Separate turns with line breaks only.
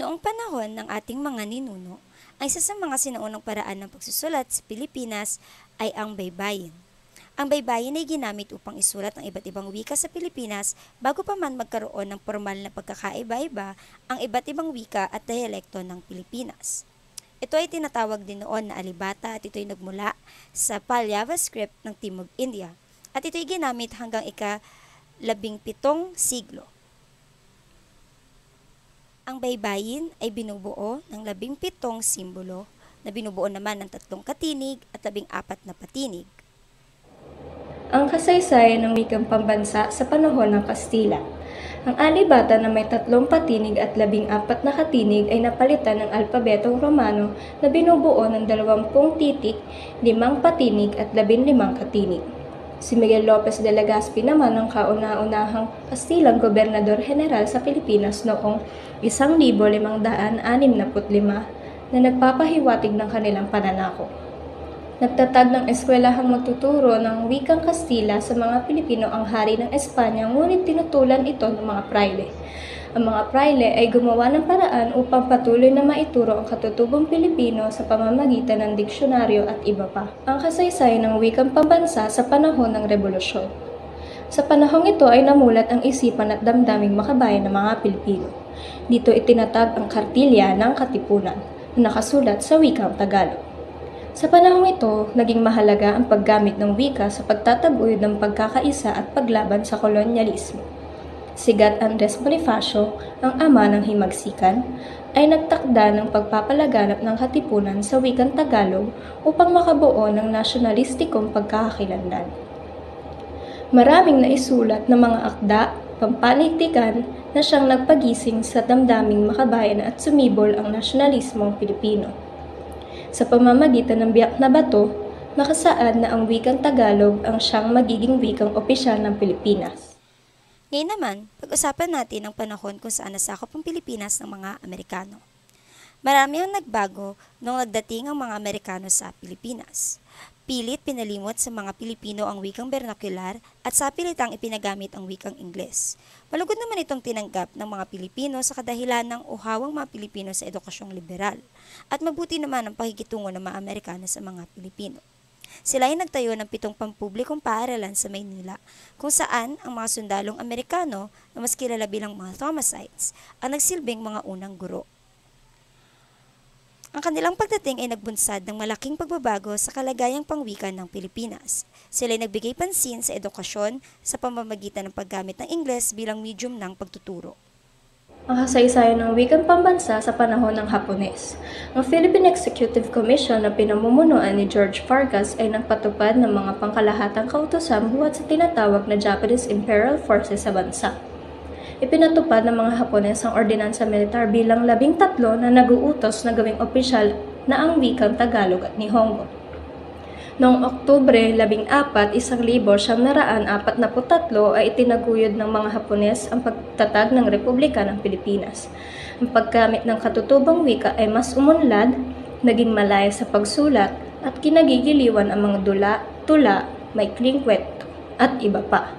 Noong panahon ng ating mga ninuno, ang isa sa mga sinaunang paraan ng pagsusulat sa Pilipinas ay ang baybayin. Ang baybayin ay ginamit upang isulat ang iba't ibang wika sa Pilipinas bago pa man magkaroon ng formal na pagkakaiba-iba ang iba't ibang wika at dialekto ng Pilipinas. Ito ay tinatawag din noon na alibata at ito ay nagmula sa Palyava script ng Timog India at ito ay ginamit hanggang ika-17 siglo. Ang baybayin ay binubuo ng 17 simbolo na binubuo naman ng 3 katinig at 14 na patinig.
Ang kasaysayan ng wikang pambansa sa panahon ng Kastila. Ang alibata na may 3 patinig at 14 na katinig ay napalitan ng alpabetong Romano na binubuo ng 20 titik, 5 patinig at 15 katinig. Si Miguel Lopez de Legazpi naman ang kauna-unahang Kastilang Gobernador General sa Pilipinas noong 1565 na nagpapahiwatig ng kanilang pananakop. Nagtatag ng eskwelahang magtuturo ng wikang Kastila sa mga Pilipino ang hari ng Espanya, ngunit tinutulan ito ng mga prayle. Ang mga prayle ay gumawa ng paraan upang patuloy na maituro ang katutubong Pilipino sa pamamagitan ng diksyonaryo at iba pa. Ang kasaysayan ng wikang pambansa sa panahon ng Rebolusyon. Sa panahong ito ay namulat ang isipan at damdaming makabayan ng mga Pilipino. Dito itinatag ang Kartilya ng Katipunan na nakasulat sa wikang Tagalog. Sa panahong ito, naging mahalaga ang paggamit ng wika sa pagtataguyod ng pagkakaisa at paglaban sa kolonyalismo. Sigat Andres Bonifacio, ang ama ng himagsikan, ay nagtakda ng pagpapalaganap ng katipunan sa wikang Tagalog upang makabuo ng nasyonalistikong pagkakakilanlan. Maraming naisulat na mga akda, pampanitikan na siyang nagpagising sa damdaming makabayan at sumibol ang nasyonalismong Pilipino. Sa pamamagitan ng Biak na Bato, nakasaad na ang wikang Tagalog ang siyang magiging wikang opisyal ng Pilipinas.
Ngayon naman, pag-usapan natin ang panahon kung saan nasakop ang Pilipinas ng mga Amerikano. Marami ang nagbago nung nagdating ang mga Amerikano sa Pilipinas. Pilit pinalimot sa mga Pilipino ang wikang vernacular at sa pilitang ipinagamit ang wikang Ingles. Malugod naman itong tinanggap ng mga Pilipino sa kadahilan ng uhawang mga Pilipino sa edukasyong liberal at mabuti naman ang pakikitungo ng mga Amerikano sa mga Pilipino. Sila ay nagtayo ng 7 pampublikong paaralan sa Maynila kung saan ang mga sundalong Amerikano na mas kilala bilang mga Thomasites ang nagsilbing mga unang guro. Ang kanilang pagdating ay nagbunsad ng malaking pagbabago sa kalagayang pangwika ng Pilipinas. Sila ay nagbigay pansin sa edukasyon sa pamamagitan ng paggamit ng Ingles bilang medium ng pagtuturo.
Ang kasaysayan ng wikang pambansa sa panahon ng Hapones. Ang Philippine Executive Commission na pinamumunuan ni George Vargas ay nagpatupad ng mga pangkalahatang kautusan buhat sa tinatawag na Japanese Imperial Forces sa bansa. Ipinatupad ng mga Hapones ang ordinansa militar bilang 13 na nag-uutos na gawing opisyal na ang wikang Tagalog at Nihongo. Noong Oktubre 14, 1943 ay itinaguyod ng mga Hapones ang pagtatag ng Republika ng Pilipinas. Ang paggamit ng katutubong wika ay mas umunlad, naging malaya sa pagsulat, at kinagigiliwan ang mga dula, tula, maikling kwento, at iba pa.